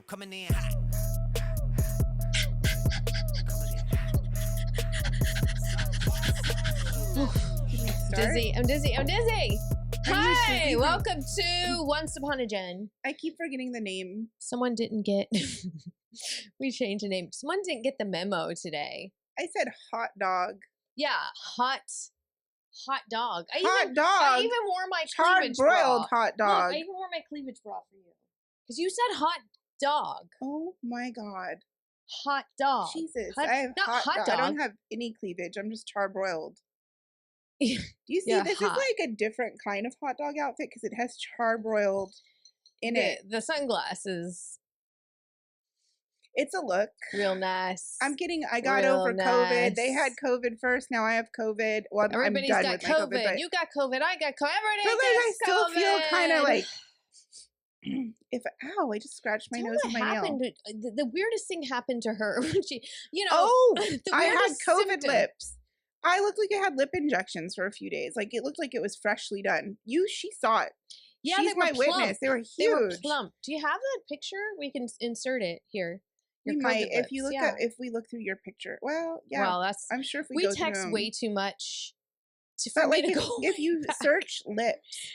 coming in hot. Dizzy. I'm dizzy. Hi, dizzy? welcome to Once Upon a Jen. I keep forgetting the name. Someone didn't get, we changed the name. Someone didn't get the memo today. I said hot dog. Yeah, hot dog. Hot dog. I even wore my Hard cleavage broiled bra. hot dog. Look, I even wore my cleavage bra for you. Because you said hot dog. Oh my god. Hot dog. Jesus. Hot- I have not hot hot dog. I dog. don't have any cleavage. I'm just charbroiled. Do Do you see Yeah, this hot. is like a different kind of hot dog outfit because it has charbroiled in it. The sunglasses, It's a look. real nice. I got Real over COVID. They nice. had COVID first. Now I have COVID. Well, Everybody's I'm done got with my COVID. COVID. But, You got COVID. I got COVID. Everybody but like, I gets still COVID. feel kind of like ow, I just scratched my Tell nose what with my nail. happened the weirdest thing happened to her when she, Oh, the I had weirdest COVID symptom. lips. I looked like I had lip injections for a few days. Like it looked like it was freshly done. She saw it. Yeah, She's they were my plump. witness. They were huge. They were plump. Do you have that picture? We can insert it here. We Your might COVID if you lips, look yeah. up if we look through your picture. Well, yeah. Well, that's I'm sure if we we go text through 'em. way too much for But me like to if, go. if you search lips,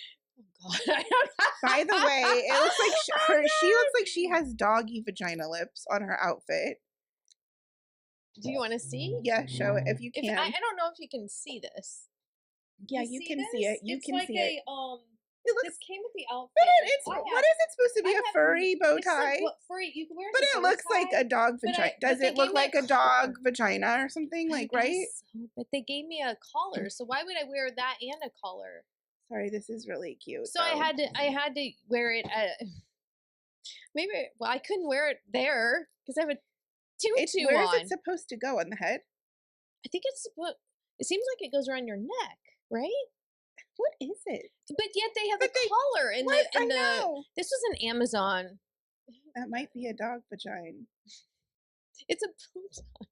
Oh God, I don't by the way, it looks like Oh, she God. looks like she has doggy vagina lips on her outfit. Do you want to see? Yeah, show it if you If can. I don't know if you can see this. Yeah, you can see this? it. You It's can like see it. It This looks. came with the outfit. But it's I what have- is it supposed to be? I A have- furry bow it's a tie? furry. You can wear But as it a bow looks like tie, a dog but vagina. but Does they it look gave me like a a dog collar. vagina or something? I Like, right? guess so, but they gave me a collar, so why would I wear that and a collar? Sorry, this is really cute. So I had to wear it at I couldn't wear it there because I have a tutu Where is on. it supposed to go on the head? I think it's supposed. It seems like it goes around your neck, right? What is it? But yet they have But a collar in What? the I in the. know. This was an Amazon. That might be a dog vagina. It's a bow tie.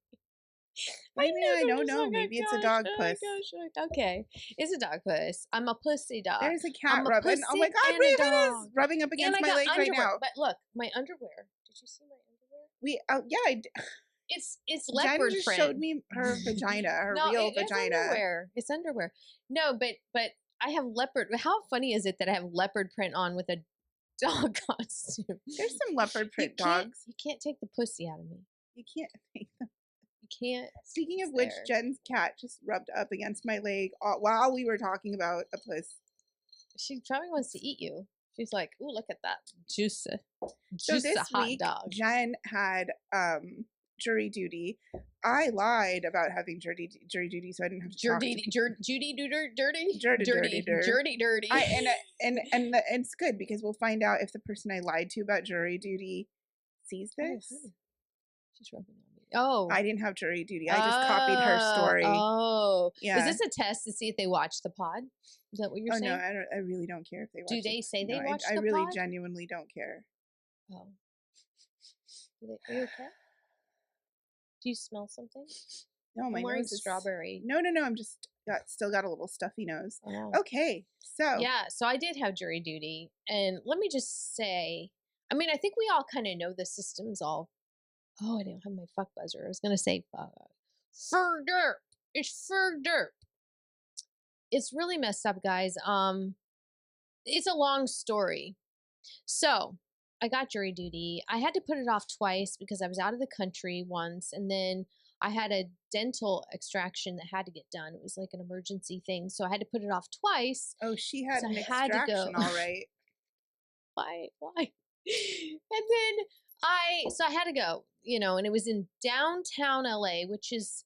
Maybe know, I I'm don't just know. like, Maybe oh it's a gosh, dog oh puss. gosh, okay, it's a dog puss. I'm a pussy dog. There's a cat I'm a rubbing. Oh my pussy god, and a Raven dog. is rubbing up And against I my got legs right underwear. now. But look, my underwear. Did you see my underwear? It's Jen leopard just print. showed me her vagina, her real It's vagina. underwear. It's underwear. No, but I have leopard. How funny is it that I have leopard print on with a dog costume? There's some leopard print dogs. You can't take the pussy out of me. You can't make them. You can't. Speaking of It's which, there. Jen's cat just rubbed up against my leg while we were talking about a puss. She probably wants to eat you. She's like, "Ooh, look at that juice, So this hot week, dog." Jen had jury duty. I lied about having jury duty, so I didn't have to talk to Judy, Judy, dirty, dirty. And it's good because we'll find out if the person I lied to about jury duty sees this. She's rubbing on me. Oh, I didn't have jury duty. I just copied her story. Oh, Yeah. Is this a test to see if they watch the pod? Is that what you're saying? No, I really don't care if they watch. Do they say they watch I the really pod? genuinely don't care. Oh, are you okay? Do you smell something? No, my I'm wearing nose is strawberry. No, I'm just still got a little stuffy nose. Oh. Okay, so Yeah, so I did have jury duty, and let me just say, I mean, I think we all kind of know the system's all. Oh, I didn't have my fuck buzzer. I was gonna say fur derp. It's fur derp. It's really messed up, guys. It's a long story. So I got jury duty. I had to put it off twice because I was out of the country once, and then I had a dental extraction that had to get done. It was like an emergency thing, so I had to put it off twice. oh, she had So an I had to go. extraction, all right. Why? And then I had to go, and it was in downtown LA, which is,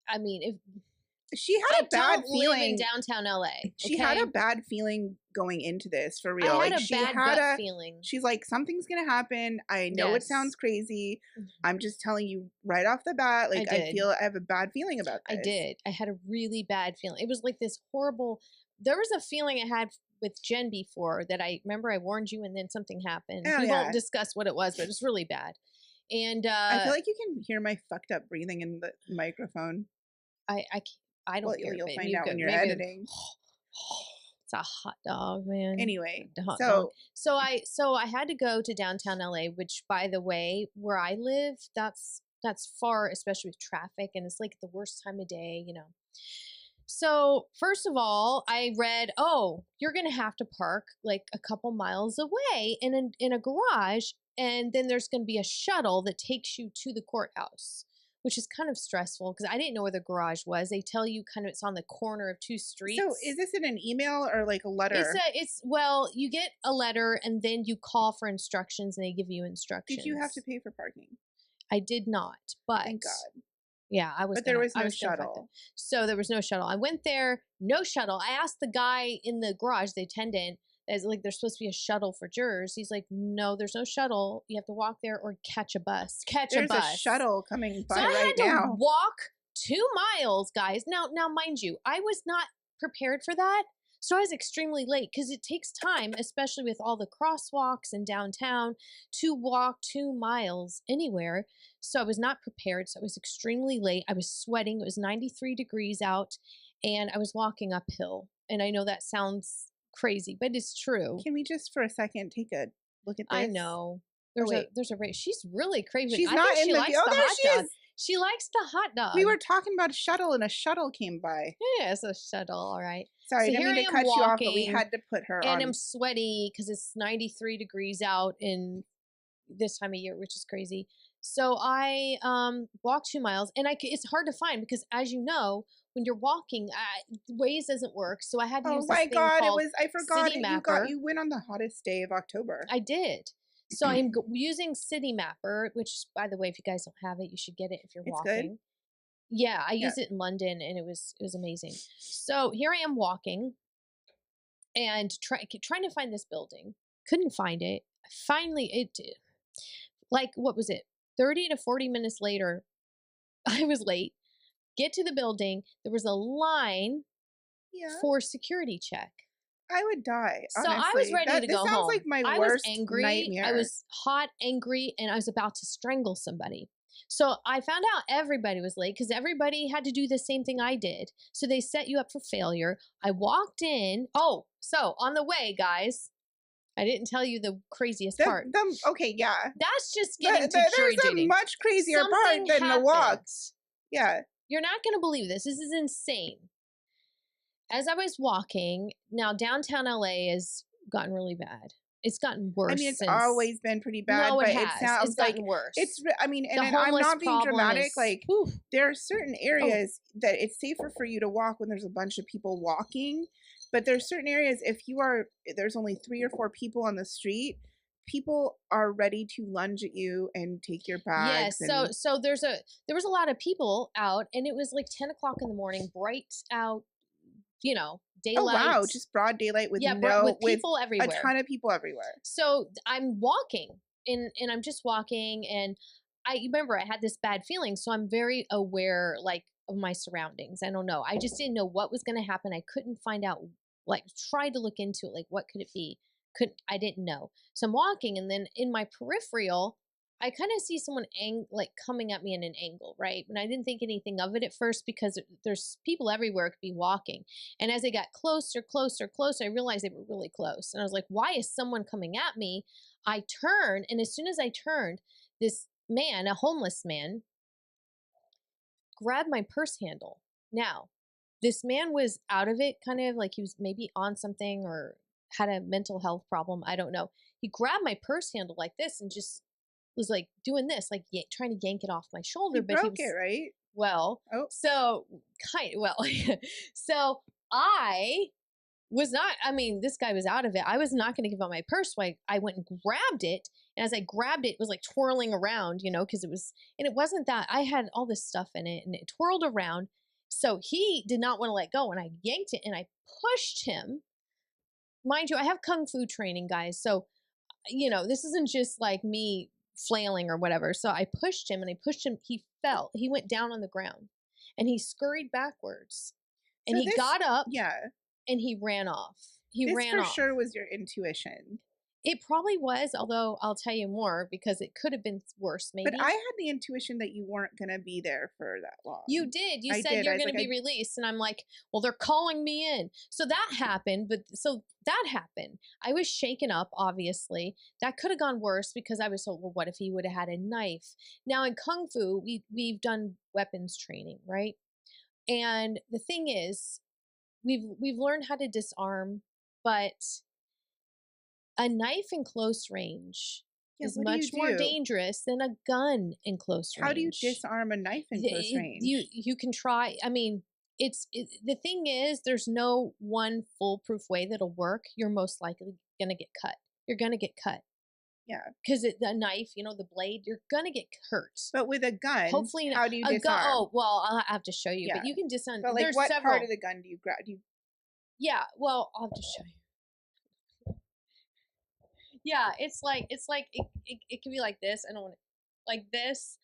I mean, if She had a bad don't live in feeling. downtown LA. She had okay? a bad feeling going into this for real. I had like a she bad had gut feeling. She's like, something's gonna happen. I know it Yes. sounds crazy. I'm just telling you right off the bat. Like I did. have a bad feeling about this. I did. I had a really bad feeling. It was like this horrible. There was a feeling I had with Jen before that I remember I warned you, and then something happened. Oh, We yeah. won't discuss what it was, but it was really bad. And I feel like you can hear my fucked up breathing in the microphone. I don't Well, hear it, you'll but find you out could when you're maybe- editing. It's a hot dog, man. Anyway, A hot so dog. So I had to go to downtown LA, which, by the way, where I live, that's far, especially with traffic, and it's like the worst time of day, you know. So first of all, I read, oh, you're gonna have to park like a couple miles away in a garage, and then there's gonna be a shuttle that takes you to the courthouse, which is kind of stressful because I didn't know where the garage was. They tell you kind of it's on the corner of two streets. So is this in an email or like a letter? Well, you get a letter and then you call for instructions and they give you instructions. Did you have to pay for parking? I did not, but thank God. Yeah, I was. But there was no shuttle. So there was no shuttle. I went there, no shuttle. I asked the guy in the garage, the attendant, as like there's supposed to be a shuttle for jurors. He's like, no, there's no shuttle. You have to walk there or catch a bus. There's a shuttle coming by so I right had now. to walk 2 miles, guys. Now, mind you, I was not prepared for that. So I was extremely late because it takes time, especially with all the crosswalks in downtown, to walk 2 miles anywhere. So I was not prepared. So I was extremely late. I was sweating. It was 93 degrees out and I was walking uphill. And I know that sounds crazy, but it's true. Can we just for a second take a look at this? I know. There's a race. She's really craving. She's not in the oh, there she is. She likes the hot dog. We were talking about a shuttle and a shuttle came by. Yeah, it's a shuttle. All right. Sorry, I didn't mean to cut you off, but we had to put her on. And I'm sweaty because it's 93 degrees out in this time of year, which is crazy. So I walked 2 miles, and it's hard to find because, as you know, when you're walking, Waze doesn't work. So I had to use this thing called I forgot City Mapper. You went on the hottest day of October. I did. So I'm using City Mapper, which, by the way, if you guys don't have it, you should get it if you're walking. Good. Yeah, I used it in London, and it was amazing. So here I am walking, and trying to find this building. Couldn't find it. Finally, like, what was it? 30 to 40 minutes later, I was late. Get to the building. There was a line for security check. I would die. So honestly. I was ready to go home. This sounds like my worst nightmare. I was hot, angry, and I was about to strangle somebody. So I found out everybody was late because everybody had to do the same thing I did. So they set you up for failure. I walked in. Oh, so on the way, guys, I didn't tell you the craziest part. Okay, yeah. That's just getting to jury duty. There's a much crazier part than the walks. Yeah. You're not going to believe this. This is insane. As I was walking, now downtown LA has gotten really bad. It's gotten worse. I mean, it's always been pretty bad, no, but it has. It's gotten worse. I mean, and I'm not being dramatic. Like, there are certain areas that it's safer for you to walk when there's a bunch of people walking. But there's certain areas, there's only 3 or 4 people on the street, people are ready to lunge at you and take your bags. Yes. So there was a lot of people out, and it was like 10 o'clock in the morning, bright out, daylight. Oh wow, just broad daylight with people everywhere. A ton of people everywhere. So I'm walking and I'm just walking, and I remember I had this bad feeling, so I'm very aware of my surroundings. I don't know. I just didn't know what was going to happen. I couldn't find out, tried to look into it, what could it be? I didn't know. So I'm walking, and then in my peripheral, I kind of see someone coming at me in an angle, right? And I didn't think anything of it at first because there's people everywhere could be walking. And as I got closer, I realized they were really close. And I was like, why is someone coming at me? I turned, and as soon as I turned, this man, a homeless man, grabbed my purse handle. Now, this man was out of it, kind of like he was maybe on something or had a mental health problem. I don't know. He grabbed my purse handle like this and just was like doing this, trying to yank it off my shoulder. But he broke it, right? Well, so I was not, this guy was out of it. I was not going to give up my purse. So I went and grabbed it. And as I grabbed it, it was like twirling around, because it wasn't that I had all this stuff in it and it twirled around. So he did not want to let go. And I yanked it and I pushed him. Mind you, I have Kung Fu training, guys. So, this isn't just like me flailing or whatever. So I pushed him. He fell. He went down on the ground and he scurried backwards and he got up and he ran off. He ran off. This for sure was your intuition. It probably was, although I'll tell you more because it could have been worse, maybe. But I had the intuition that you weren't going to be there for that long. You did. You said you're going to be released. And I'm like, well, they're calling me in. So that happened. I was shaken up, obviously. That could have gone worse because I was told, well, what if he would have had a knife? Now in Kung Fu, we've done weapons training, right? And the thing is, we've learned how to disarm, but a knife in close range is much more dangerous than a gun in close range. How do you disarm a knife in close range? You can try. I mean, the thing is, there's no one foolproof way that'll work. You're most likely going to get cut. You're going to get cut. Yeah. Because the knife, the blade, you're going to get hurt. But with a gun, hopefully, how do you disarm? Oh, well, I'll have to show you. Yeah. But you can disarm. But like, what part of the gun do you grab? Yeah, well, I'll have to show you. Yeah, it's like it can be like this. I don't want it like this.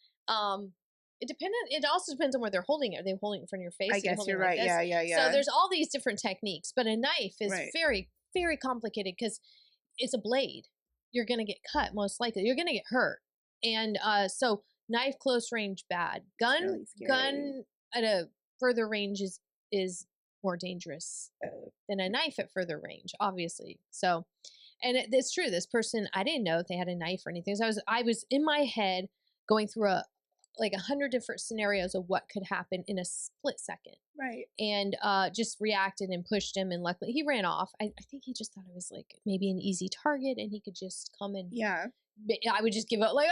It also depends on where they're holding it. Are they holding it in front of your face? I guess you're right. Like yeah. So there's all these different techniques, but a knife is very, very complicated because it's a blade. You're gonna get cut most likely. You're gonna get hurt, and so knife close range bad. Gun at a further range is more dangerous than a knife at further range, obviously. So. And it's true. This person, I didn't know if they had a knife or anything. So I was in my head going through 100 different scenarios of what could happen in a split second. Right. And just reacted and pushed him. And luckily he ran off. I think he just thought I was like maybe an easy target and he could just come and. Yeah. I would just give up like,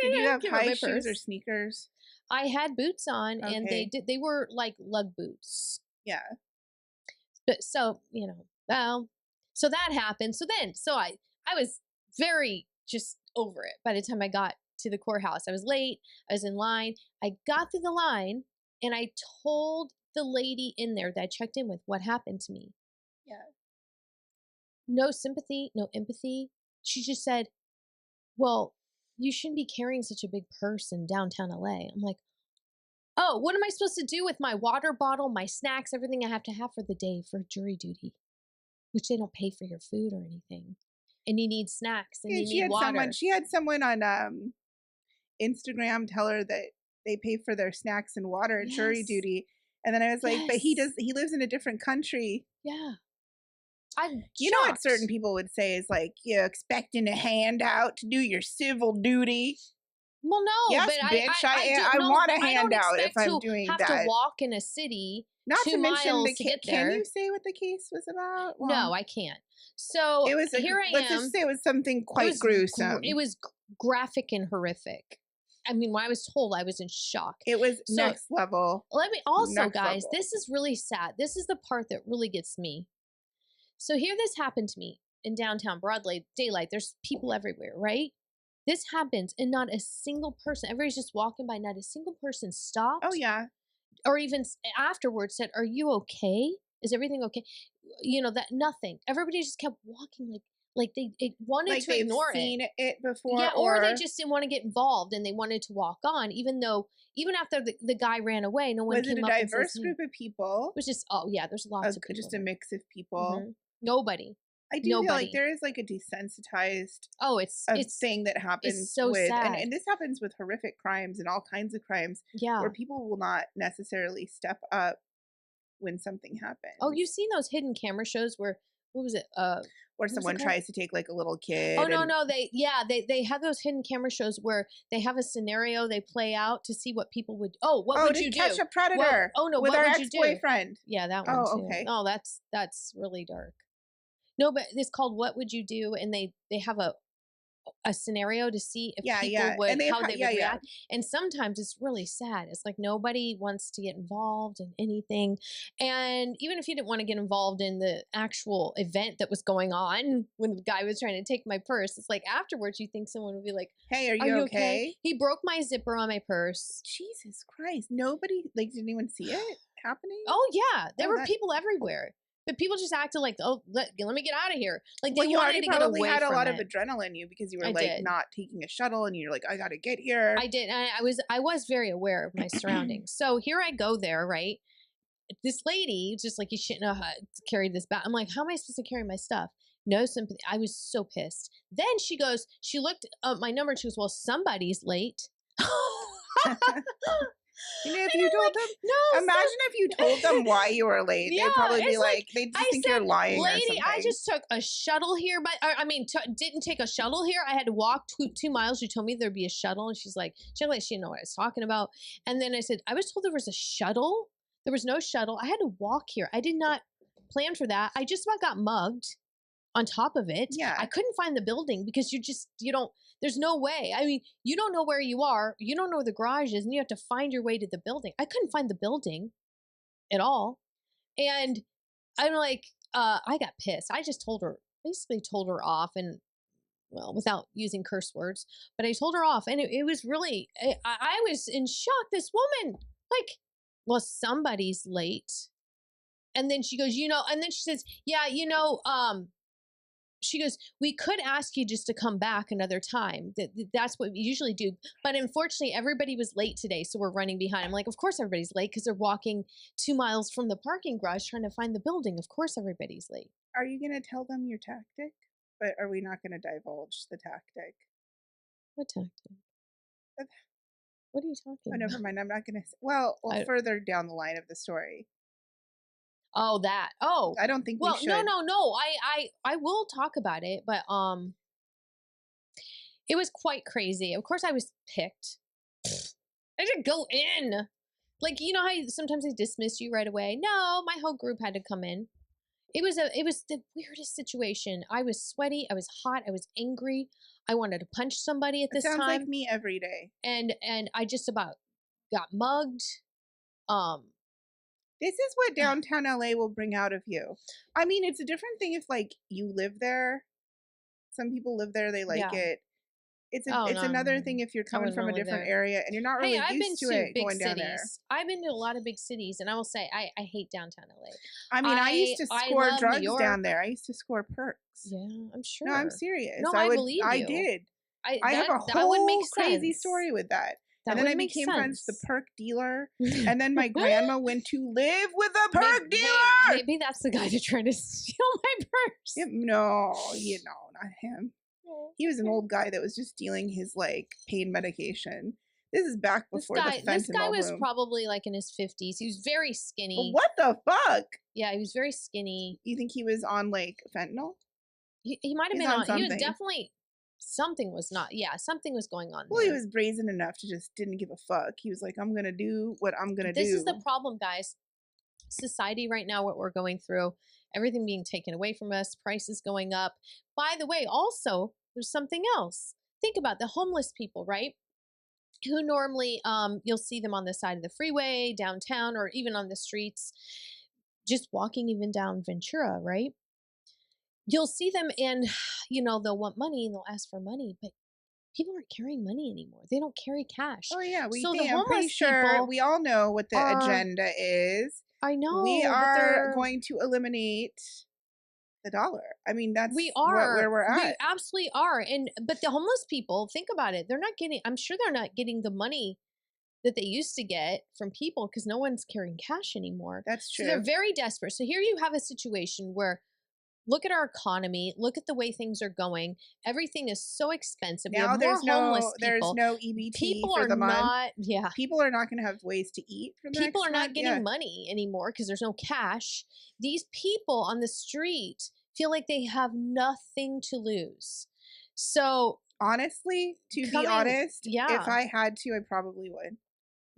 Did you have high shoes or sneakers? I had boots on and they were like lug boots. Yeah. But so, well. So that happened. So I was very just over it by the time I got to the courthouse. I was late. I was in line. I got through the line and I told the lady in there that I checked in with what happened to me. Yeah. No sympathy, no empathy. She just said, well, you shouldn't be carrying such a big purse in downtown LA. I'm like, oh, what am I supposed to do with my water bottle, my snacks, everything I have to have for the day for jury duty? Which they don't pay for your food or anything. And you need snacks and you need water. She had someone on Instagram tell her that they pay for their snacks and water at jury duty. And then I was like, but he lives in a different country. Yeah. You know what certain people would say is like, you're expecting a handout to do your civil duty. Well, no, yes, but bitch, I want a handout if I'm doing that. I don't expect to have to walk in a city. Not 2 to mention miles the to get there. Can you say what the case was about? Well, no, I can't. So it was here I am. Let's just say it was something quite gruesome. It was graphic and horrific. I mean, when I was told, I was in shock. It was next level. Let me also, guys, this is really sad. This is the part that really gets me. So here this happened to me in downtown broad daylight. There's people everywhere, right? This happens and not a single person, everybody's just walking by, not a single person stopped. Oh, yeah. Or even afterwards said, are you okay? Is everything okay? That nothing. Everybody just kept walking like they wanted to ignore it. Seen it before. Yeah, or they just didn't want to get involved and they wanted to walk on, even after the guy ran away, no one came up. Was it a diverse group of people? It was just, there's lots of people. Just a mix of people. Mm-hmm. Nobody. I do feel like there is like a desensitized thing that happens. It's so sad. And this happens with horrific crimes and all kinds of crimes. Yeah. Where people will not necessarily step up when something happens. Oh, you've seen those hidden camera shows where, what was it? Where someone tries to take like a little kid. Oh, no. They have those hidden camera shows where they have a scenario they play out to see what people would, what would you do? Catch a predator. With our ex-boyfriend. Yeah, that one too. Okay. Oh, that's really dark. No, but it's called What Would You Do? And they have a scenario to see if people would, how they would react. And sometimes it's really sad. It's like nobody wants to get involved in anything. And even if you didn't want to get involved in the actual event that was going on when the guy was trying to take my purse, it's like afterwards you think someone would be like, hey, are you okay? He broke my zipper on my purse. Jesus Christ. Nobody, didn't anyone see it happening? Oh, yeah. There were people everywhere. But people just acted like, let me get out of here. Like they wanted to get away from it. You probably had a lot of adrenaline in you because you were not taking a shuttle and you're like, I got to get here. I did. I was very aware of my surroundings. So here I go there, right? This lady, just like, you shouldn't have carried this bag. I'm like, how am I supposed to carry my stuff? No sympathy. I was so pissed. Then she goes, she looked at my number and she goes, well, somebody's late. You know, if you told them, no, imagine if you told them why you were late. Yeah, they'd probably be like, they just think you're lying or lady, something. I just took a shuttle here, but didn't take a shuttle here. I had to walk 2 miles. She told me there'd be a shuttle, and she didn't know what I was talking about. And then I said, I was told there was a shuttle. There was no shuttle. I had to walk here. I did not plan for that. I just about got mugged. On top of it, Yeah. I couldn't find the building because there's no way. I mean, you don't know where you are. You don't know where the garage is, and you have to find your way to the building. I couldn't find the building at all. And I'm like, I got pissed. I just basically told her off, and well, without using curse words, but I told her off. And it was really, I was in shock. This woman, like, well, somebody's late. And then she goes, and then she says, yeah, she goes, we could ask you just to come back another time. That's what we usually do. But unfortunately, everybody was late today, so we're running behind. I'm like, of course everybody's late because they're walking 2 miles from the parking garage trying to find the building. Of course everybody's late. Are you going to tell them your tactic? But are we not going to divulge the tactic? What tactic? What are you talking about? Never mind. I'm not going to. Well, further down the line of the story. Oh, that. Oh, I don't think we should. No. I will talk about it, but it was quite crazy. Of course, I was picked. I didn't go in. Like, you know how sometimes they dismiss you right away? No, my whole group had to come in. It was the weirdest situation. I was sweaty. I was hot. I was angry. I wanted to punch somebody at this time. Sounds like me every day. And I just about got mugged. This is what downtown LA will bring out of you. I mean, it's a different thing if, like, you live there. Some people live there, they like it. It's another thing if you're coming from a different area and you're not really used to it going down there. I've been to a lot of big cities, and I will say I hate downtown LA. I mean, I used to score drugs down there. I used to score perks. Yeah, I'm sure. No, I'm serious. No, I believe you. I did. I have a whole crazy story with that. And then I became friends with the perk dealer. And then my grandma went to live with a perk dealer. Maybe that's the guy that tried to steal my purse. No, not him. He was an old guy that was just stealing his, like, pain medication. This is back before the fentanyl This guy was boom. Probably, like, in his 50s. He was very skinny. What the fuck? Yeah, he was very skinny. You think he was on, like, fentanyl? He might have been on something. He was definitely... Something was going on. Well, he was brazen enough to just didn't give a fuck. He was like, I'm going to do what I'm going to do. This is the problem, guys. Society right now, what we're going through, everything being taken away from us, prices going up. By the way, also, there's something else. Think about the homeless people, right? Who normally, you'll see them on the side of the freeway, downtown, or even on the streets, just walking even down Ventura, right? You'll see them and, they'll want money and they'll ask for money, but people aren't carrying money anymore. They don't carry cash. Oh, yeah. I'm pretty sure we all know what the agenda is. I know. We are going to eliminate the dollar. I mean, that's where we're at. We absolutely are. But the homeless people, think about it. I'm sure they're not getting the money that they used to get from people because no one's carrying cash anymore. That's true. So they're very desperate. So here you have a situation where look at our economy. Look at the way things are going. Everything is so expensive. Now there's no EBT people for the month. People are not going to have ways to eat for the People are not getting money anymore because there's no cash. These people on the street feel like they have nothing to lose. So honestly, if I had to, I probably would.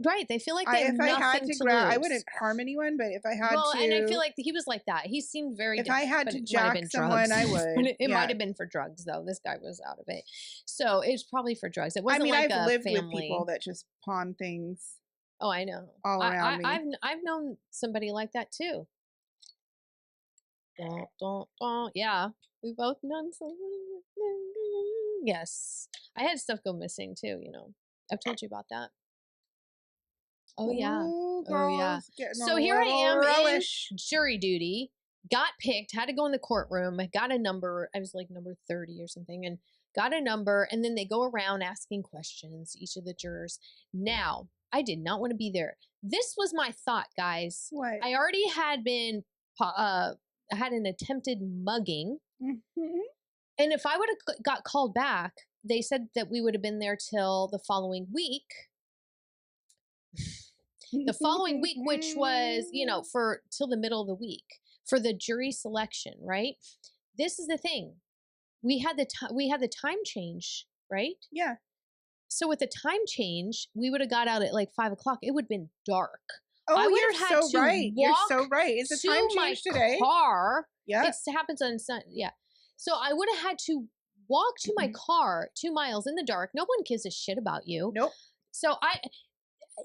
Right, they feel like they have nothing to lose. I wouldn't harm anyone, but if I had to... and I feel like he was like that. He seemed very... If I had to jack someone, I would. It might have been for drugs, though. This guy was out of it. So it's probably for drugs. It wasn't like I've lived family. with people that just pawn things. Oh, I know. All around me. I've known somebody like that, too. Yeah, we both known somebody. Yes. I had stuff go missing, too, I've told you about that. Oh, yeah. So here I am in jury duty, got picked, had to go in the courtroom, got a number. I was like number 30 or something, and got a number. And then they go around asking questions, each of the jurors. Now, I did not want to be there. This was my thought, guys. What? I already had been, had an attempted mugging. Mm-hmm. And if I would have got called back, they said that we would have been there till the following week. The following week, which was, for till the middle of the week for the jury selection, right? This is the thing. We had the time change, right? Yeah. So with the time change, we would have got out at like 5:00. It would have been dark. Oh, I would you're have had so to right. You're so right. Is the time change today? Car. Yeah. It happens on Sun. Yeah. So I would have had to walk to my car 2 miles in the dark. No one gives a shit about you. Nope. So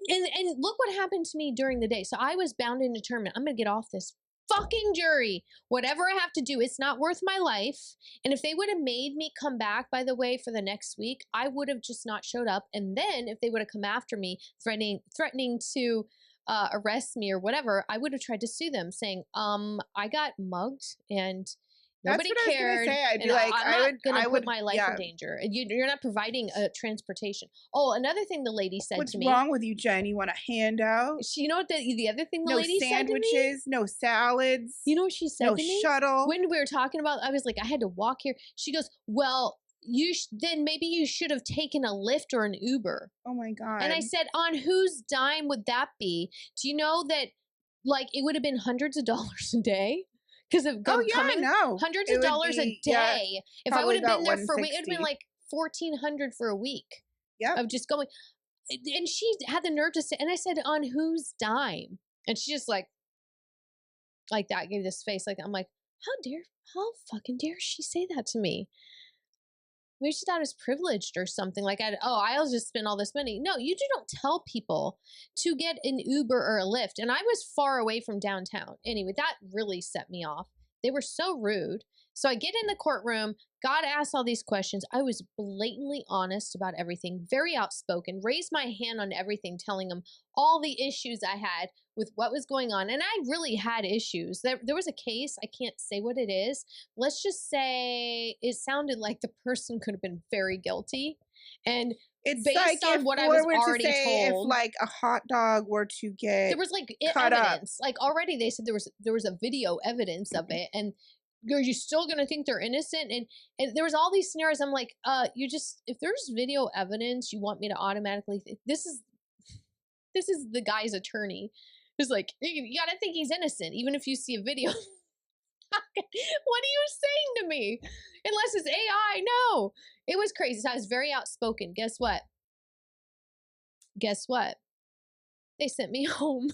and look what happened to me during the day. So I was bound and determined. I'm going to get off this fucking jury. Whatever I have to do, it's not worth my life. And if they would have made me come back, by the way, for the next week, I would have just not showed up. And then if they would have come after me, threatening to arrest me or whatever, I would have tried to sue them, saying, I got mugged and nobody cared. I'd be like, I'm not going to put my life in danger. You're not providing a transportation. Oh, another thing the lady said to me. What's wrong with you, Jen? You want a handout? You know what the other thing the lady said to me? No sandwiches, no salads. You know what she said to me? No shuttle. When we were talking about, I was like, I had to walk here. She goes, well, then maybe you should have taken a Lyft or an Uber. Oh my God. And I said, on whose dime would that be? Do you know that like it would have been hundreds of dollars a day? Because of coming, hundreds of dollars a day. If I would have been there for a week, it would have been like $1,400 for a week. Yeah. Of just going. And she had the nerve to say, and I said, on whose dime? And she just like that, gave this face. Like, I'm like, how fucking dare she say that to me? Maybe she thought I was privileged or something. Like, I'll just spend all this money. No, you don't tell people to get an Uber or a Lyft. And I was far away from downtown. Anyway, that really set me off. They were so rude. So I get in the courtroom, got asked all these questions. I was blatantly honest about everything, very outspoken, raised my hand on everything, telling them all the issues I had with what was going on. And I really had issues. There was a case, I can't say what it is. Let's just say it sounded like the person could have been very guilty. And it's based like on what I was already told. If like a hot dog were to get there was like cut evidence. Up. Like already they said there was a video evidence of it. And are you still going to think they're innocent? And there was all these scenarios. I'm like, if there's video evidence, you want me to automatically think this is the guy's attorney who's like, you got to think he's innocent, even if you see a video. What are you saying to me? Unless it's AI. No, it was crazy. So I was very outspoken. Guess what? They sent me home.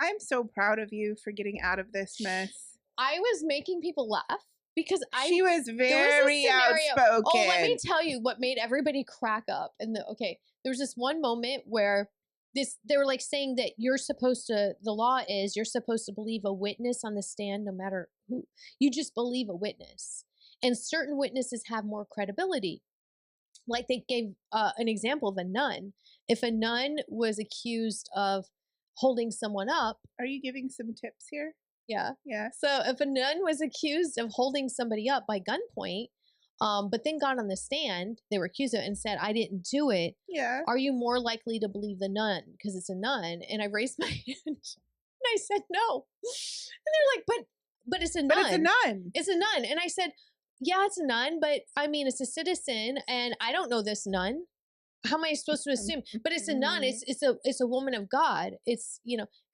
I'm so proud of you for getting out of this mess. I was making people laugh because she was very outspoken. Oh, let me tell you what made everybody crack up. And there was this one moment where they were like saying that the law is you're supposed to believe a witness on the stand no matter who. You just believe a witness. And certain witnesses have more credibility. Like they gave an example of a nun. If a nun was accused of holding someone up. Are you giving some tips here? Yeah. Yeah. So if a nun was accused of holding somebody up by gunpoint, but then got on the stand, they were accused of it and said, I didn't do it. Yeah. Are you more likely to believe the nun because it's a nun? And I raised my hand and I said, no. And they're like, but it's a nun. But it's a nun. It's a nun. And I said, yeah, it's a nun, but I mean, it's a citizen and I don't know this nun. How am I supposed to assume? But it's a nun. It's a woman of God. It's,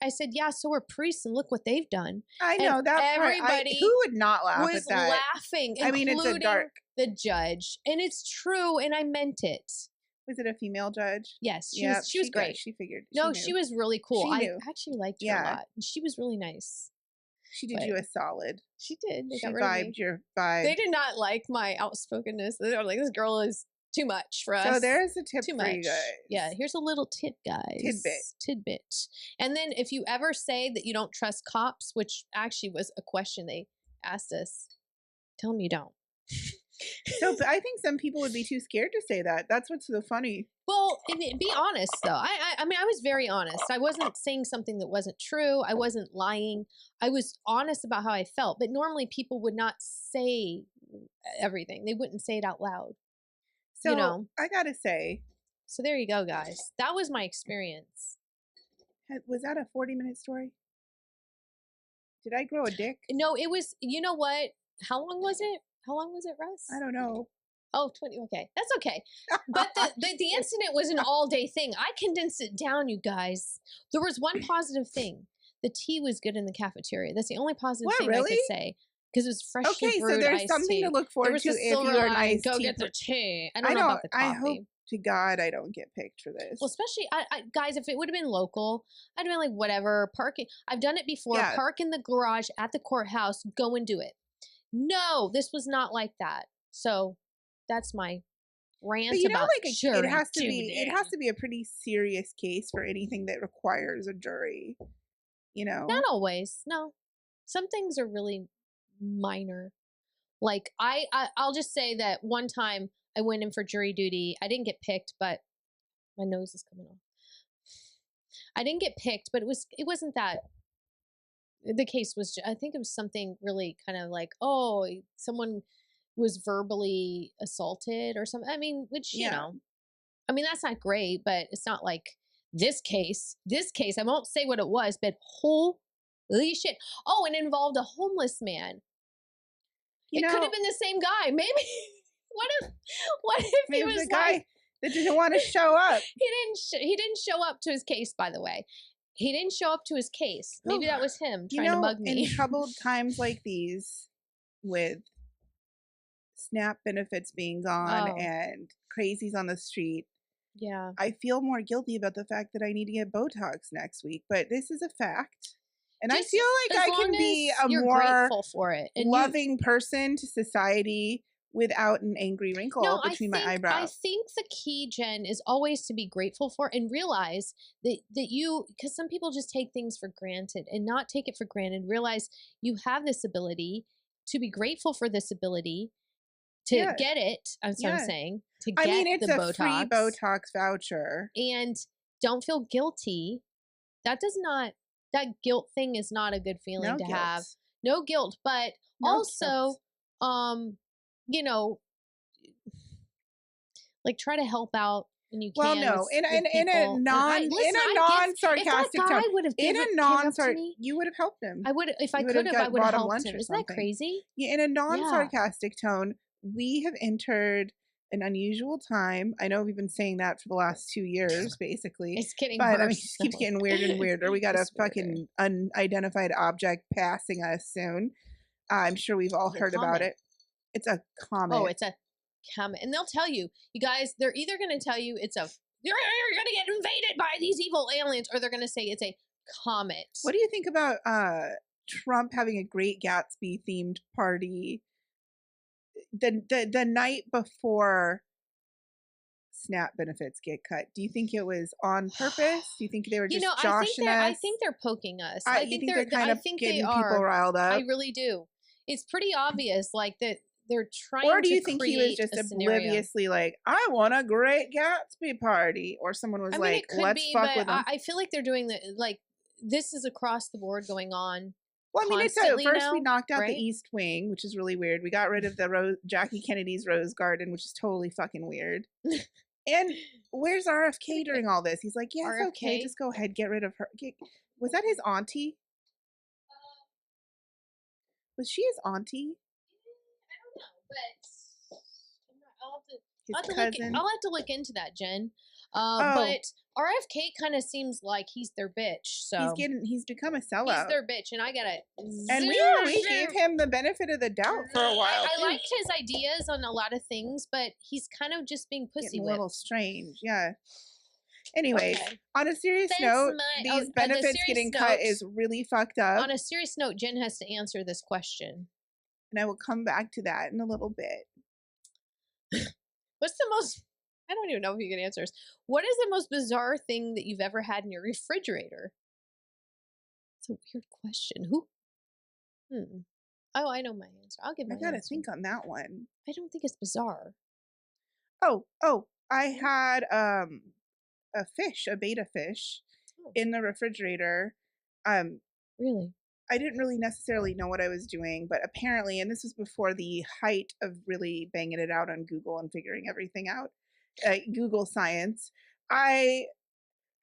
I said, yeah, so are priests and look what they've done. I know and that everybody who would not laugh was at that? Laughing, I mean, it's a dark. The judge. And it's true. And I meant it. Was it a female judge? Yes. She was great. She figured. She was really cool. I actually liked her a lot. She was really nice. She did you a solid. She did. She vibed your vibe. They did not like my outspokenness. They were like, this girl is too much for us. So there's a tip too for much. you guys. Yeah, here's a little tip, guys. Tidbit. And then if you ever say that you don't trust cops, which actually was a question they asked us, tell them you don't. So I think some people would be too scared to say that. That's what's so funny. Well, be honest though. I mean, I was very honest. I wasn't saying something that wasn't true. I wasn't lying. I was honest about how I felt. But normally people would not say everything. They wouldn't say it out loud. So I gotta say. So there you go, guys. That was my experience. Was that a 40-minute story? Did I grow a dick? No, it was. You know what? How long was it? How long was it, Russ? I don't know. Oh, 20. Okay. That's okay. But the incident was an all-day thing. I condensed it down, you guys. There was one positive thing. The tea was good in the cafeteria. That's the only positive thing I could say. Because it was freshly brewed so there's iced something tea. to look forward to if you are nice. Go get the tea. I don't know about the coffee. I hope to God I don't get picked for this. Well, especially, guys, if it would have been local, I'd been like, whatever, parking. I've done it before. Yeah. Park in the garage at the courthouse. Go and do it. No, this was not like that. So that's my rant about it has to be a pretty serious case for anything that requires a jury. You know, not always. No, some things are really minor. Like I'll just say that one time I went in for jury duty. I didn't get picked, but my nose is coming off. I didn't get picked, but it wasn't that. The case was, I think it was something really kind of like, oh, someone was verbally assaulted or something. I mean, which, you know, I mean, that's not great, but it's not like this case, I won't say what it was, but holy shit. Oh, and it involved a homeless man. It could have been the same guy. Maybe. What if he was the guy that didn't want to show up? He didn't show up to his case, by the way. He didn't show up to his case. Maybe that was him trying to mug me. In troubled times like these, with SNAP benefits being gone and crazies on the street, I feel more guilty about the fact that I need to get Botox next week. But this is a fact. And I feel like I can be a more loving person to society without an angry wrinkle between my eyebrows. I think the key, Jen, is always to be grateful for and realize that you, because some people just take things for granted, and not take it for granted. Realize you have this ability, to be grateful for this ability, to get it. That's what I'm saying. To get it's the a free Botox voucher. And don't feel guilty. That guilt thing is not a good feeling to have. No guilt, but also, you know, like, try to help out when you can. Well, no, in a non-sarcastic tone. In a non-sarcastic, you would have helped him. I would, if I could have, I would have helped him. Isn't that crazy? Yeah, in a non-sarcastic tone, we have entered an unusual time. I know we've been saying that for the last 2 years, basically. It's getting worse. But it just keeps getting weirder and weirder. We got a fucking unidentified object passing us soon. I'm sure we've all heard about it. It's a comet. Oh, it's a comet. And they'll tell you, you guys, they're either going to tell you you're going to get invaded by these evil aliens, or they're going to say it's a comet. What do you think about Trump having a Great Gatsby themed party the night before SNAP benefits get cut? Do you think it was on purpose? Do you think they were just joshing us? I think they're poking us. I think they're kind of getting people riled up. I really do. It's pretty obvious, like, that they're trying to create. Or do you think he was just obliviously like, I want a Great Gatsby party? Or someone was like, let's fuck with them. I feel like they're doing this is across the board going on. Well, I mean, first we knocked out the East Wing, which is really weird. We got rid of the Jackie Kennedy's Rose Garden, which is totally fucking weird. And where's RFK during all this? He's like, yeah, it's okay. Just go ahead. Get rid of her. Was that his auntie? Was she his auntie? I don't know, but I'll have to look into that, Jen. But RFK kind of seems like he's their bitch. So he's become a sellout. He's their bitch, and I gotta. And we gave him the benefit of the doubt for a while. I liked his ideas on a lot of things, but he's kind of just being pussy whipped. A little strange, yeah. Anyway, on a serious note, these benefits getting cut is really fucked up. On a serious note, Jen has to answer this question. And I will come back to that in a little bit. What's the most... I don't even know if you can answer this. What is the most bizarre thing that you've ever had in your refrigerator? It's a weird question. Who? Oh, I know my answer. I'll give my answer. I gotta think on that one. I don't think it's bizarre. Oh, I had a betta fish in the refrigerator. Really? I didn't really necessarily know what I was doing, but apparently, and this was before the height of really banging it out on Google and figuring everything out, Google science, I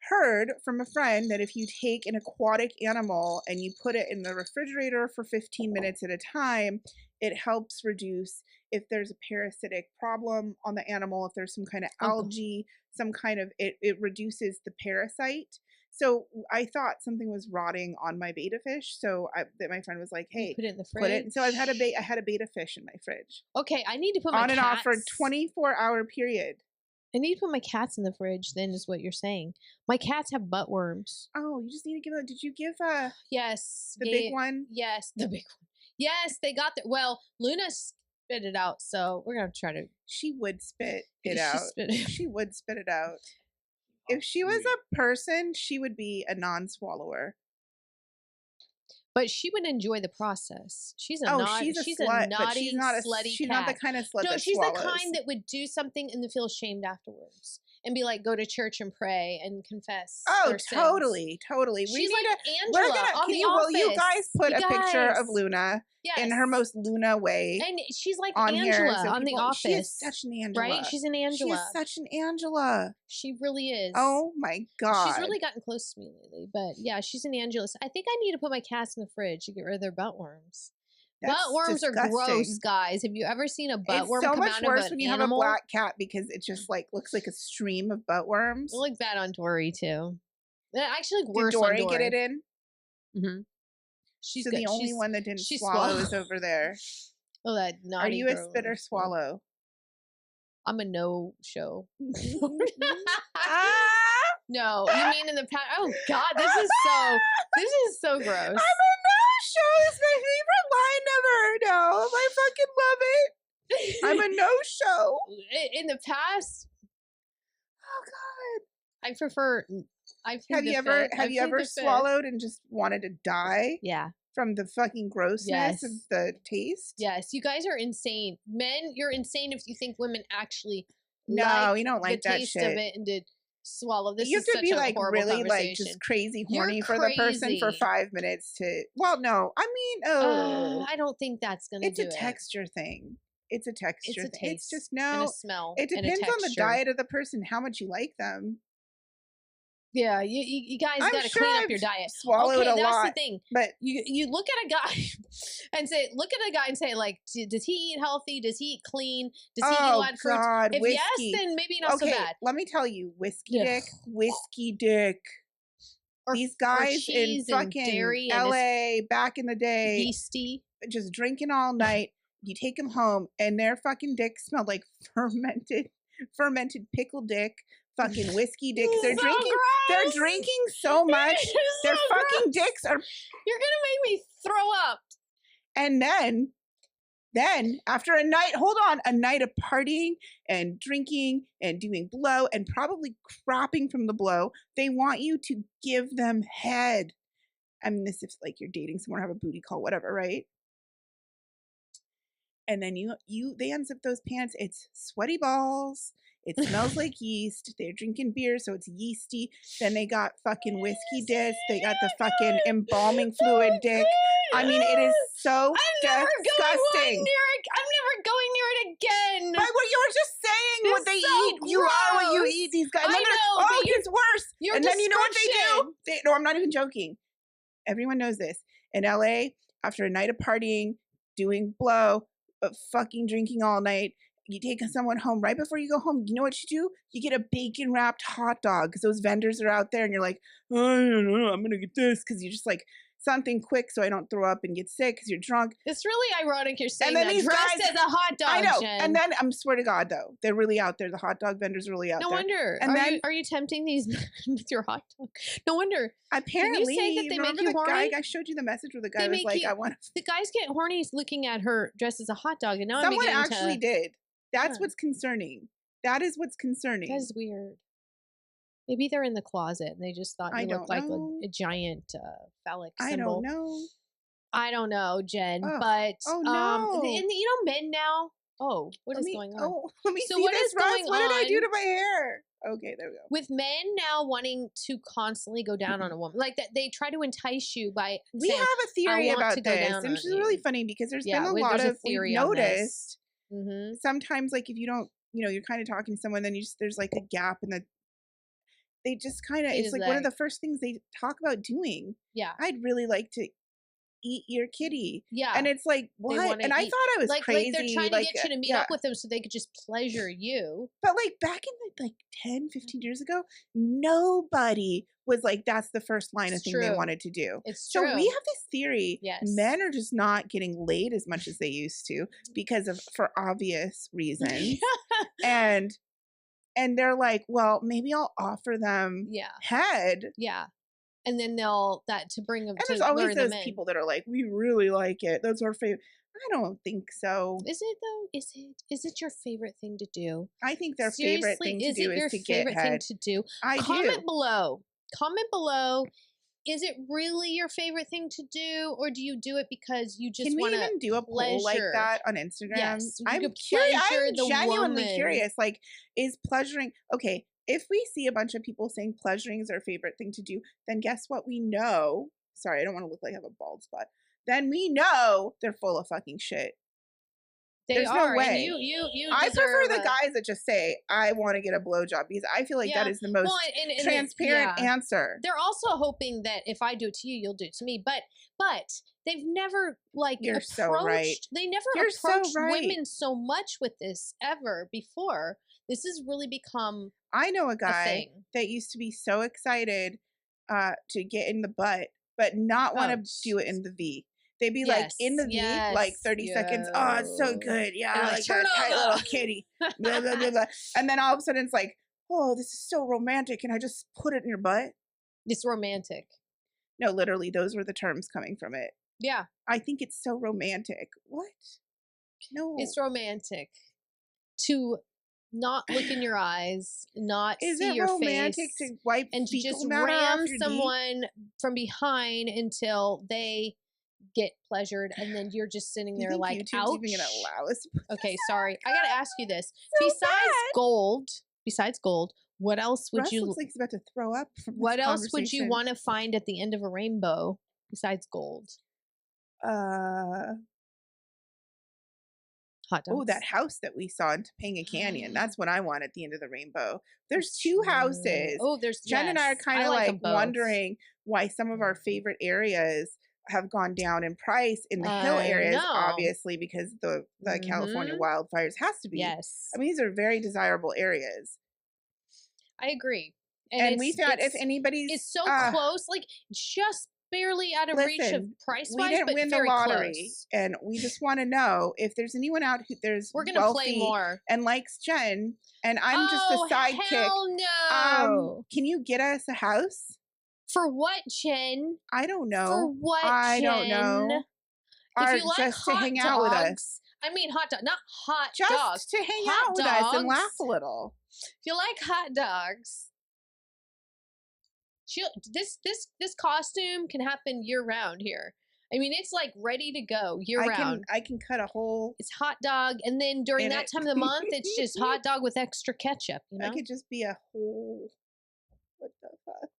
heard from a friend that if you take an aquatic animal and you put it in the refrigerator for 15 minutes at a time, it helps reduce if there's a parasitic problem on the animal, if there's some kind of algae, some kind of, it reduces the parasite. So I thought something was rotting on my betta fish. So that my friend was like, "Hey, put it in the fridge." Put it. And so I had a betta fish in my fridge. Okay, I need to put my on and cats. off for a 24-hour period. I need to put my cats in the fridge. Then is what you're saying. My cats have butt worms. Oh, you just need to give them. Did you give yes the big one? Yes, the big one. Yes, they got the. Well, Luna spit it out, so we're gonna try to. She would spit it out. She would spit it out. If she was a person, she would be a non-swallower. But she would enjoy the process. She's a she's a slut, but she's not a slutty she's cat. not the kind of slut no, that she's swallows. the kind that would do something and then feel ashamed afterwards and be like, go to church and pray and confess. Oh, their totally, sins. totally. She's like Angela on The Office. Will you guys put a picture of Luna in her most Luna way? And she's like on Angela here, so on The Office. She is such an Angela, right? She's an Angela. She is such an Angela. She really is. Oh my god, she's really gotten close to me lately. But yeah, she's an Angela. I think I need to put my cats in the fridge to get rid of their butt worms. Butt worms are gross, guys. Have you ever seen a butt worm come out of an animal? It's so much worse when you have a black cat because it just like looks like a stream of butt worms. It looks bad on Dory too. It actually looks worse on Dory. Did Dory get it in? Mm-hmm. She's so good. The only one that didn't swallow is over there. Oh, that naughty. Are you a spit or swallow? I'm a no show. No, you mean in the past? Oh God, this is so gross. I'm a no-show. It's my favorite line ever. No, I fucking love it. I'm a no-show. In the past. Oh God. I prefer. Have you ever swallowed and just wanted to die? Yeah. From the fucking grossness of the taste? Yes. You guys are insane. Men, you're insane if you think women actually you don't like the that taste shit. of it and did swallow. This you is have to such be a like really like conversation. just crazy horny for the person for 5 minutes to. Well, no, I mean, I don't think that's gonna. It's a texture thing. It's a texture. It's a taste. It's just and a smell. It depends on the diet of the person, how much you like them. Yeah, you guys got to clean up your diet. Swallowed a lot. That's the thing. But you look at a guy and say, like, does he eat healthy? Does he eat clean? Does he eat a lot of fruits? If whiskey. yes, then maybe not so bad. Let me tell you, whiskey dick. These guys in fucking LA back in the day, yeasty, just drinking all night. You take them home, and their fucking dick smelled like fermented pickle dick. Fucking whiskey dicks. They're drinking so much. Their fucking dicks are. You're gonna make me throw up. And then after a night of partying and drinking and doing blow and probably crapping from the blow, they want you to give them head. I mean, this if like you're dating someone, have a booty call, whatever, right? And then they unzip those pants. It's sweaty balls. It smells like yeast. They're drinking beer, so it's yeasty. Then they got fucking whiskey dicks. They got the fucking embalming fluid dick. I mean, it is so disgusting. I'm never going near it again. But what you were just saying, what they eat. Gross. You are what you eat. These guys. I know. Oh, it gets worse. And then you know what they do? No, I'm not even joking. Everyone knows this. In LA, after a night of partying, doing blow, fucking drinking all night, you take someone home right before you go home. You know what you do? You get a bacon wrapped hot dog because those vendors are out there and you're like, oh, I don't know, I'm going to get this because you just like something quick so I don't throw up and get sick because you're drunk. It's really ironic you're saying that dressed as a hot dog. I know. Jen. And then, I swear to God, though, they're really out there. The hot dog vendors are really out there. No wonder. And are you tempting these men with your hot dog? No wonder. Apparently, Can you say that they make you horny? I showed you the message where the guy was like, I want to. The guys get horny looking at her dressed as a hot dog. And now someone actually did. That's what's concerning. That is what's concerning. That is weird. Maybe they're in the closet and they just thought you looked like a giant phallic symbol. I don't know, Jen. But and men now. Oh, what is going on? Oh, let me see this, Russ. What did I do to my hair? Okay, there we go. With men now wanting to constantly go down on a woman, like that, they try to entice you by. We have a theory about this, and it's really funny because there's been a lot of theory noticed. Mm-hmm. Sometimes, like if you don't, you're kind of talking to someone, then there's like a gap in the. They just kind of. It's like one of the first things they talk about doing. Yeah, I'd really like to eat your kitty. Yeah. And it's like, what? And I thought I was crazy. Like they're trying to get you to meet up with them so they could just pleasure you. But like back in the, like 10, 15 years ago, nobody was like, that's the first line of thing they wanted to do. It's so true. We have this theory. Yes. Men are just not getting laid as much as they used to for obvious reasons. and they're like, well, maybe I'll offer them head. Yeah. And then to bring them. And there's always those people that are like, we really like it. That's our favorite. I don't think so. Is it though? Is it your favorite thing to do? I think their favorite thing to do is to get head. Thing to do? Comment below. Comment below. Is it really your favorite thing to do, or do you do it because you just want to? Can we even do a poll like that on Instagram? Yes, I'm curious. I'm genuinely curious. Like, is pleasuring okay? If we see a bunch of people saying pleasuring is their favorite thing to do, then guess what? We know. Sorry, I don't want to look like I have a bald spot. Then we know they're full of fucking shit. There's no way. And you I prefer the guys that just say, I want to get a blowjob, because I feel like that is the most transparent answer. They're also hoping that if I do it to you, you'll do it to me. But they've never approached. So right. They never approached women so much with this ever before. This has really become. I know a guy that used to be so excited to get in the butt, but not want to do it in the V. They'd be like in the V, like 30 seconds. Oh, it's so good. Yeah, I like that tight little kitty. Blah, blah, blah, blah. And then all of a sudden it's like, oh, this is so romantic. Can I just put it in your butt? It's romantic. No, literally, those were the terms coming from it. Yeah. I think it's so romantic. What? No. It's romantic to not look in your eyes, not see your face. Is it romantic to wipe and to just ram someone from behind until they get pleasured, and then you're just sitting there like, ouch. Even gonna allow us? Okay, sorry. I gotta ask you this. So besides gold, what else would you? Looks like he's about to throw up. What else would you want to find at the end of a rainbow besides gold? Hot dogs. Oh, that house that we saw in Topanga Canyon. That's what I want at the end of the rainbow. There's two houses. Oh, Jen and I are kind of like wondering why some of our favorite areas have gone down in price in the hill areas, obviously, because the California wildfires has to be. Yes. I mean, these are very desirable areas. I agree. And we found if anybody's... It's so close, like just barely out of reach of price-wise, we didn't win the lottery, close. And we just want to know if there's anyone out who we're gonna play more and likes Jen, and I'm just a sidekick. Hell no! Can you get us a house? For what, Jen? I don't know. For what, I Jen? don't know. If you like just hot to hang dogs, out with us. I mean hot dog, not hot just dogs. Just to hang hot out with us and laugh a little. If you like hot dogs, this costume can happen year round here. I mean, it's like ready to go year round. I can cut a hole. It's hot dog, and then during that time of the month, it's just hot dog with extra ketchup. You know, I could just be a whole. What the fuck?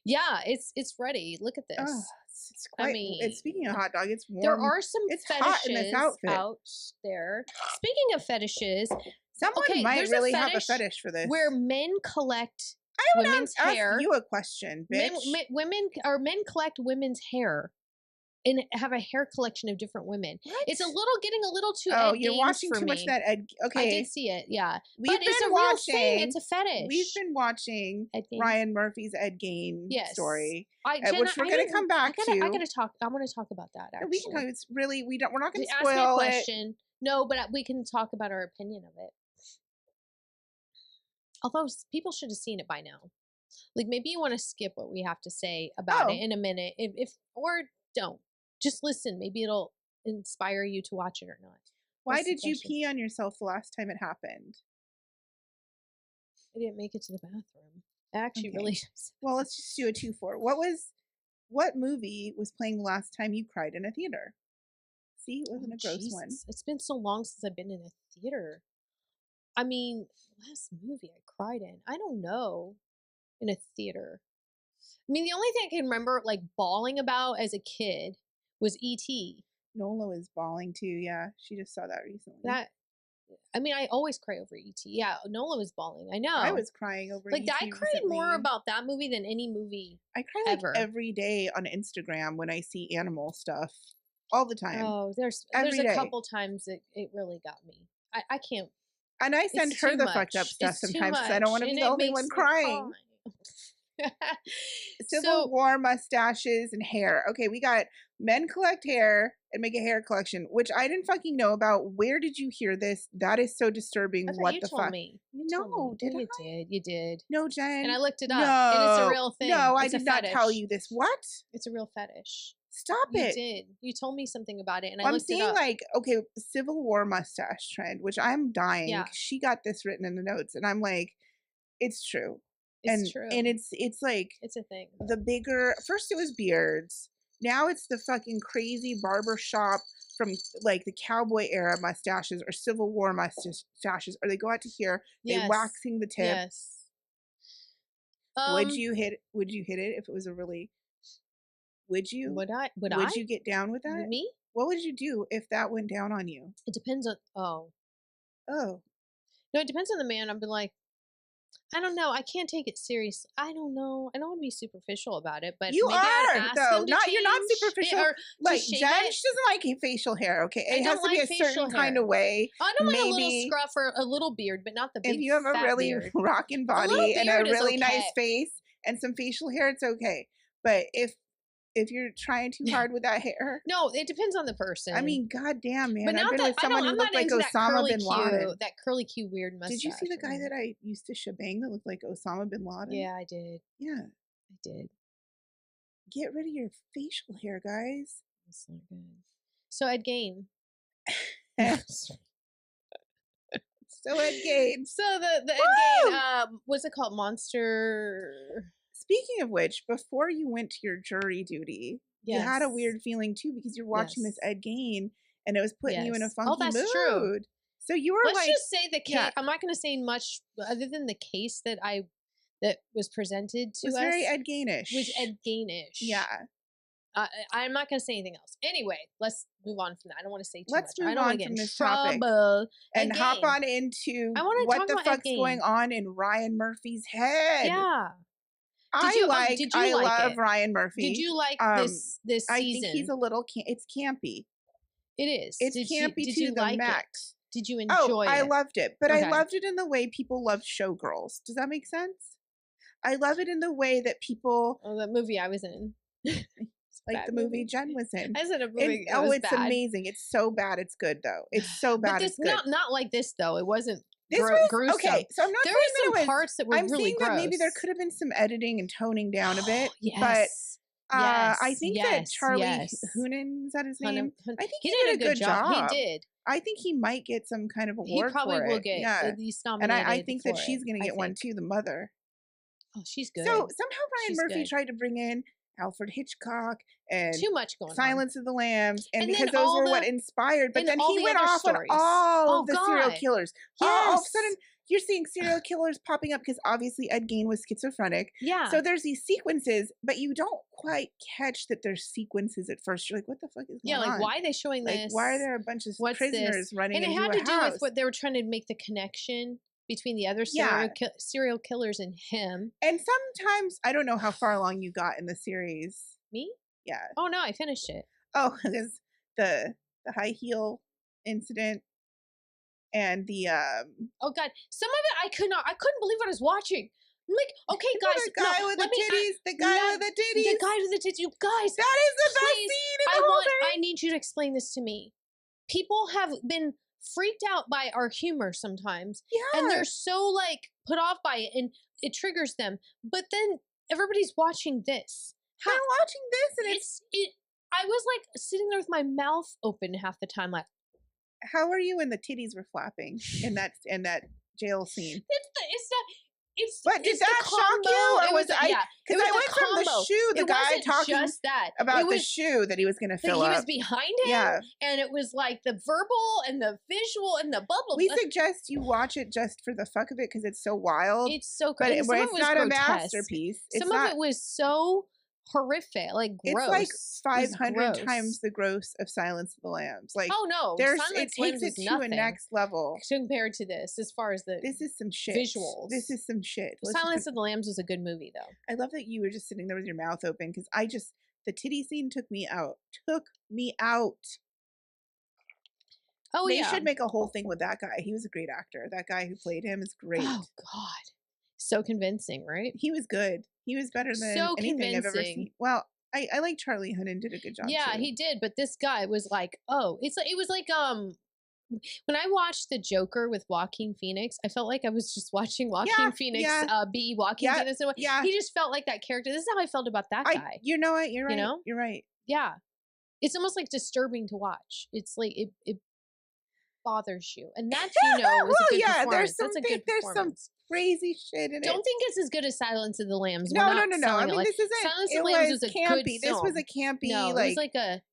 Yeah, it's ready. Look at this. Oh, it's quite, speaking of hot dog, it's warm. There are some fetishes hot in this outfit. Out there. Speaking of fetishes, someone might really have a fetish for this. Where men collect women's hair. Ask you a question, bitch. Men collect women's hair and have a hair collection of different women. What? It's getting a little too. Oh, you're watching too much of that Ed. Okay, I did see it. Yeah, but it's a real thing. It's a fetish. We've been watching Ryan Murphy's Ed Gein story, Jen, which we're going to come back to. I want to talk about that. Actually, we can talk. It's really we're not going to spoil ask me a question. No, but we can talk about our opinion of it. Although people should have seen it by now. Like maybe you want to skip what we have to say about it in a minute, if or don't. Just listen. Maybe it'll inspire you to watch it or not. Why did you pee on yourself the last time it happened? I didn't make it to the bathroom. Actually, really. Well, let's just do a 2-4. What movie was playing the last time you cried in a theater? See, it wasn't a gross one. It's been so long since I've been in a theater. I mean, last movie I cried in. I don't know. In a theater. I mean, the only thing I can remember like bawling about as a kid was E.T. Nola was bawling too. Yeah, she just saw that recently. I mean, I always cry over E.T. Yeah, Nola was bawling. I know. I was crying over like E.T. I cried recently. more about that movie than any movie. I cry like every day on Instagram when I see animal stuff. All the time. Oh, there's a couple times it really got me. I can't. And I send her the fucked up stuff sometimes because I don't want to be the only one crying. Civil War mustaches and hair. Okay, we got men collect hair and make a hair collection, which I didn't fucking know about. Where did you hear this? That is so disturbing. What the fuck? No, did I? You did. No, Jen. And I looked it up. And it's a real thing. No, I did not tell you this. What? It's a real fetish. Stop it. You did. You told me something about it, and I looked it up. I'm seeing like, okay, Civil War mustache trend, which I'm dying. Yeah. She got this written in the notes, and I'm like, it's true. It's true. And it's like, it's a thing. The bigger, first it was beards. Now it's the fucking crazy barber shop from like the cowboy era mustaches or Civil War mustaches, or they go out to here, they waxing the tip. Yes. Would you hit it if it was a really? Would you? Would I? Would you get down with that? Me? What would you do if that went down on you? It depends on. Oh. No, it depends on the man. I'd be like, I don't know. I can't take it serious. I don't know. I don't want to be superficial about it, but you maybe are I'd ask though. him to Not you're not superficial. Like Jen, she doesn't like facial hair. Okay, it has to be a certain kind of way. I don't mind a little scruff or a little beard, but not the big. If you have a really rocking body and a really nice face and some facial hair, it's okay. But if you're trying too hard with that hair. No, it depends on the person. I mean, goddamn, man. But I've been with someone who looked like Osama bin Laden. That curly Q weird mustache. Did you see the guy that I used to shebang that looked like Osama bin Laden? Yeah, I did. Yeah. I did. Get rid of your facial hair, guys. That's not good. So Ed Gein. So Ed Gein. So the Ed Gein, what's it called? Monster... Speaking of which, before you went to your jury duty, you had a weird feeling too because you're watching this Ed Gein and it was putting you in a funky mood. True. So you were Let's just say the case. I'm not going to say much other than the case that was presented to us. Was very Ed Gein-ish. Was Ed Gein-ish. Yeah. I'm not going to say anything else. Anyway, let's move on from that. I don't want to say too much. Let's move on from this topic and hop on into what the fuck's going on in Ryan Murphy's head. Yeah. I love Ryan Murphy. Did you like this season? I think he's a little it's campy. It is. It's campy to the max. Did you enjoy it? I loved it. But I loved it in the way people loved Showgirls. Does that make sense? I love it in the way that people... Oh, that movie I was in. Like the movie Jen was in. I said a movie. It's amazing. It's so bad it's good though. It's so bad it's good. Not like this though. It wasn't gruesome. Okay, so I'm not there were some parts that were really gross. That maybe there could have been some editing and toning down a bit. But I think that Charlie Hunnam, is that his name? I think he did a good job. He did. I think he might get some kind of award. He probably for will it. get at least nominated. And I think that she's going to get one too. The mother. Oh, she's good. So somehow Ryan Murphy tried to bring in Alfred Hitchcock and too much going Silence of the Lambs, and because those were what inspired. But then he went off on all of the serial killers. Yes. All of a sudden, you're seeing serial killers popping up because obviously Ed Gein was schizophrenic. Yeah. So there's these sequences, but you don't quite catch that there's sequences at first. You're like, what the fuck is going on? Yeah, like why are they showing this? Why are there a bunch of prisoners running into a house? And it had to do with what they were trying to make the connection between the other serial killers and him. And sometimes, I don't know how far along you got in the series. Me? Yeah. Oh, no, I finished it. Oh, because the high heel incident and the... Oh, God. Some of it, I couldn't believe what I was watching. I'm like, okay, guys. The guy with the titties. The guy with the titties. The guy with the titties. You guys. That is the best scene in the whole thing. I need you to explain this to me. People have been freaked out by our humor sometimes. Yeah. And they're so like put off by it and it triggers them. But then everybody's watching this. They're watching this and I was like sitting there with my mouth open half the time like, how are you when the titties were flapping in that jail scene? But did that shock you? Or was I? Because I went from the shoe, the guy talking about the shoe that he was going to fill up. He was behind him, and it was like the verbal and the visual and the bubble. We suggest you watch it just for the fuck of it because it's so wild. It's so crazy. But it's not a masterpiece. Some of it was so horrific, like gross. It's like 500 times the gross of Silence of the Lambs. Like, oh no, it takes it to a next level compared to this. As far as this is some shit. Visuals, this is some shit. Silence of the Lambs was a good movie, though. I love that you were just sitting there with your mouth open because the titty scene took me out. Oh, they should make a whole thing with that guy. He was a great actor. That guy who played him is great. Oh God, so convincing, right? He was good. He was better than anything I've ever seen. Well, I like Charlie Hunnam did a good job. Yeah, too. he did. But this guy was like, it was like when I watched The Joker with Joaquin Phoenix, I felt like I was just watching Joaquin Phoenix be Joaquin Phoenix. Yeah, he just felt like that character. This is how I felt about that guy. You know what? You're right. You know? You're right. Yeah, it's almost like disturbing to watch. It's like it bothers you, and that is a good performance. That's a good performance. There's some crazy shit in it. Don't think it's as good as Silence of the Lambs. No. I mean, this isn't. Silence of the Lambs was a campy. This was a campy. No, like, it was like a.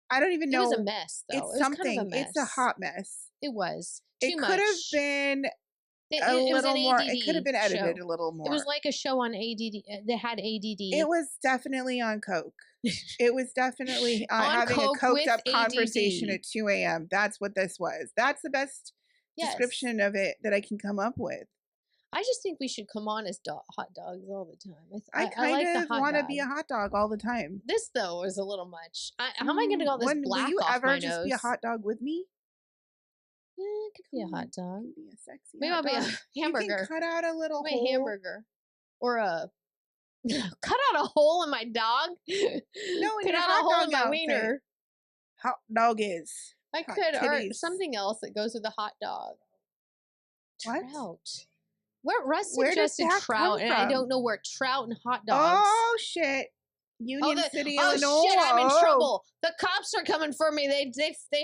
I don't even know. It was a mess, though. It's something. Kind of a mess. It's a hot mess. It was. It could have been a little more. It could have been edited a little more. It was like a show on ADD that had ADD. It was definitely on coke. It was definitely having a coked up conversation at 2 a.m. That's what this was. That's the best description of it that I can come up with. I just think we should come on as hot dogs all the time. I kind of want to be a hot dog all the time. This, though, is a little much. How am I going to get all this black will you off ever my just nose? Be a hot dog with me? Yeah, it could be a hot dog. It could be a sexy Maybe I'll be a hamburger. You can cut out a little hole. A hamburger. Or a... cut out a hole in my dog? No, cut out a hole in my wiener. Hot dog is. I could, or something else that goes with a hot dog. What? Trout. Russ suggested trout, and I don't know where trout and hot dogs. Oh shit! Union City, Illinois. Oh shit! I'm in trouble. The cops are coming for me. They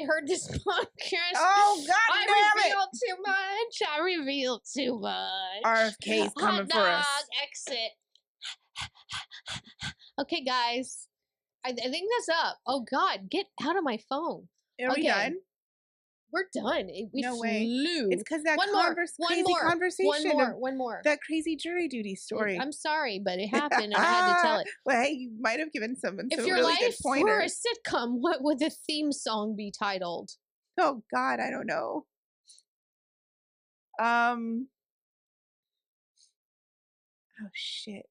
heard this podcast. Oh god damn it! I revealed too much. RFK's coming for us. Exit. Okay, guys. I think that's up. Oh god, get out of my phone. Are we done? We're done. We no flew. Way. It's because that crazy conversation. One more. That crazy jury duty story. I'm sorry, but it happened and I had to tell it. Well, hey, you might have given someone if some your really life good pointers. were a sitcom, what would the theme song be titled? Oh God, I don't know. Oh shit.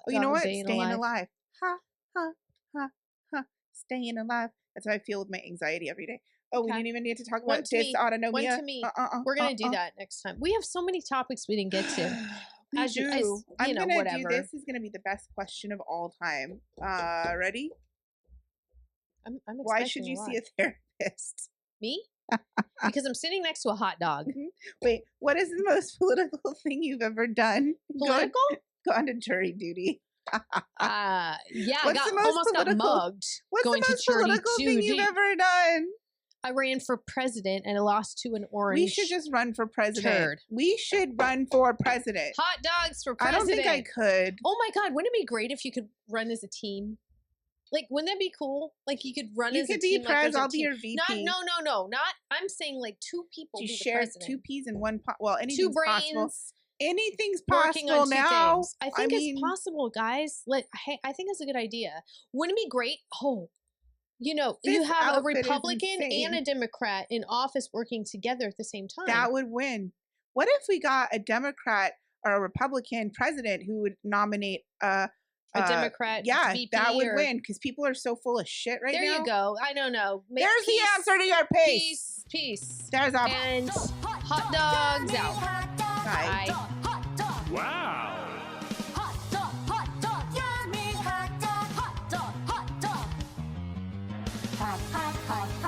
You know what? Staying alive. Ha ha ha ha. Staying alive. That's how I feel with my anxiety every day. Oh, we didn't even need to talk about dysautonomia. One to me. We're gonna do that next time. We have so many topics we didn't get to. I'm gonna do this. Is gonna be the best question of all time. Ready? I'm Why should you see a therapist? Me? Because I'm sitting next to a hot dog. Wait, what is the most political thing you've ever done? Political? Gone to jury duty. I almost got mugged. What's going the most to political thing you've ever done? I ran for president and I lost to an orange. We should just run for president. Turd. We should run for president. Hot dogs for president. I don't think I could. Oh my God, wouldn't it be great if you could run as a team? Like, wouldn't that be cool? Like, you could run as a team. You could be pres. I'll be your VP. No. Not. I'm saying like two people. You be share the president. 2 peas in one pot. Well, anything's two brains. Possible. Anything's possible now. I think it's possible, guys. Hey, I think it's a good idea. Wouldn't it be great? Oh, you have a Republican and a Democrat in office working together at the same time. That would win. What if we got a Democrat or a Republican president who would nominate a Democrat? Yeah, VP that would win because people are so full of shit right now. There you go. I don't know. There's the answer to your pace. Peace. There's a and hot dogs out. Bye. Wow. Hot dog, yummy hot dog, hot dog. Hot, hot, hot, hot.